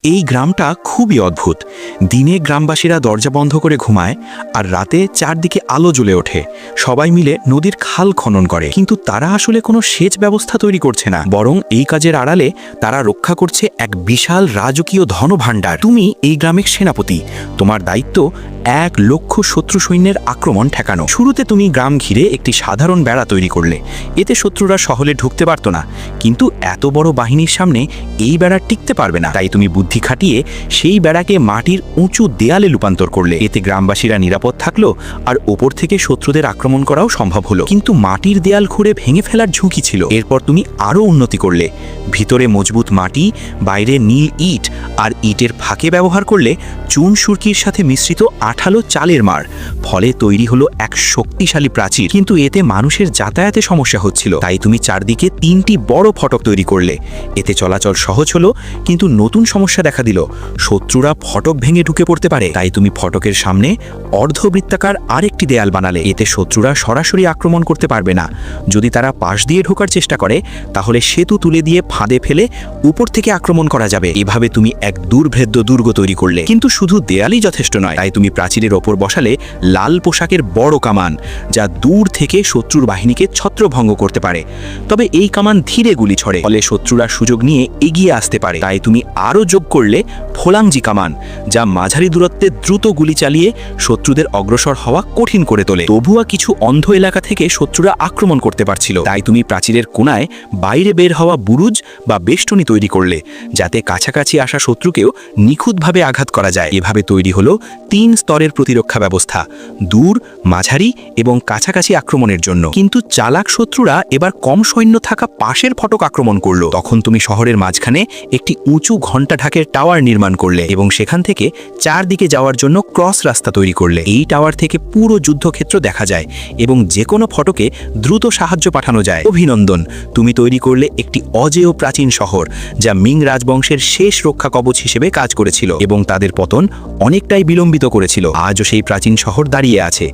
এই গ্রামটা খুবই অদ্ভুত। দিনে গ্রামবাসীরা দরজা বন্ধ করে ঘুমায়, আর রাতে চারদিকে আলো জ্বলে ওঠে। সবাই মিলে নদীর খাল খনন করে, কিন্তু তারা আসলে কোনো সেচ ব্যবস্থা তৈরি করছে না, বরং এই কাজের আড়ালে তারা রক্ষা করছে এক বিশাল রাজকীয় ধনভাণ্ডার। তুমি এই গ্রামের সেনাপতি, তোমার দায়িত্ব 1,00,000 শত্রু সৈন্যের আক্রমণ ঠেকানো। শুরুতে তুমি গ্রাম ঘিরে একটি সাধারণ বেড়া তৈরি করলে, এতে শত্রুরা সহলে ঢুকতে পারত না। কিন্তু এত বড় বাহিনীর সামনে এই বেড়া টিকতে পারবে না, তাই তুমি বুদ্ধি খাটিয়ে সেই বেড়াকে মাটির উঁচু দেয়ালে রূপান্তর করলে। এতে গ্রামবাসীরা নিরাপদ থাকলো, আর ওপর থেকে শত্রুদের আক্রমণ করাও সম্ভব হলো। কিন্তু মাটির দেয়াল খুঁড়ে ভেঙে ফেলার ঝুঁকি ছিল। এরপর তুমি আরও উন্নতি করলে, ভিতরে মজবুত মাটি, বাইরে নীল ইট, আর ইটের ফাঁকে ব্যবহার করলে চুন সুরকির সাথে মিশ্রিত আঠালো চালের মার। ফলে তৈরি হলো এক শক্তিশালী প্রাচীর। কিন্তু এতে মানুষের যাতায়াতে সমস্যা হচ্ছিল, তাই তুমি চারদিকে 3টি বড় ফটক তৈরি করলে। এতে চলাচল সহজ হলো, কিন্তু নতুন সমস্যা দেখা দিল, শত্রুরা ফটক ভেঙে ঢুকে পড়তে পারে। তাই তুমি ফটকের সামনে অর্ধবৃত্তাকার আরেকটি দেয়াল বানালে। এতে শত্রুরা সরাসরি আক্রমণ করতে পারবে না। যদি তারা পাশ দিয়ে ঢোকার চেষ্টা করে, তাহলে সেতু তুলে দিয়ে ফাঁদে ফেলে উপর থেকে আক্রমণ করা যাবে। এভাবে তুমি এক দুর্ভেদ্য দুর্গ তৈরি করলে। কিন্তু শুধু দেয়ালই যথেষ্ট নয়, তাই তুমি প্রাচীরের ওপর বসালে লাল পোশাকের বড় কামান, যা দূর থেকে শত্রুর বাহিনীকে ছত্রভঙ্গ করতে পারে। তবে এই কামান ধীরে গুলি ছড়ে, ফলে শত্রুরা সুযোগ নিয়ে এগিয়ে আসতে পারে। তাই তুমি আরও যোগ করলে ফোলাংজি কামান, যা মাঝারি দূরত্বে দ্রুত গুলি চালিয়ে শত্রুদের অগ্রসর হওয়া কঠিন করে তোলে। তবুও কিছু অন্ধ এলাকা থেকে শত্রুরা আক্রমণ করতে পারছিল, তাই তুমি প্রাচীরের কোণায় বাইরে বের হওয়া বুরুজ বা বেষ্টনী তৈরি করলে, যাতে কাছাকাছি আসা শত্রুকেও নিখুঁতভাবে আঘাত করা যায়। এভাবে তৈরি হলো 3 স্তরের প্রতিরক্ষা ব্যবস্থা, দূর, মাঝারি এবং কাছাকাছি আক্রমণের জন্য। কিন্তু চালাক শত্রুরা এবার কম সৈন্য থাকা পাশের ফটক আক্রমণ করলো। তখন তুমি শহরের মাঝখানে একটি উঁচু ঘণ্টা ঢাকের টাওয়ার নির্মাণ করলে এবং সেখান থেকে চারদিকে যাওয়ার জন্য ক্রস রাস্তা তৈরি করলে। এই টাওয়ার থেকে পুরো যুদ্ধক্ষেত্র দেখা যায় এবং যে কোনো ফটকে দ্রুত সাহায্য পাঠানো যায়। অভিনন্দন, তুমি তৈরি করলে একটি অজেয় প্রাচীন শহর, যা মিং রাজবংশের শেষ রক্ষা কবচ হিসেবে কাজ করেছিল এবং তাদের পতন অনেকটাই বিলম্বিত করেছিল। আজও সেই প্রাচীন শহর দাঁড়িয়ে আছে।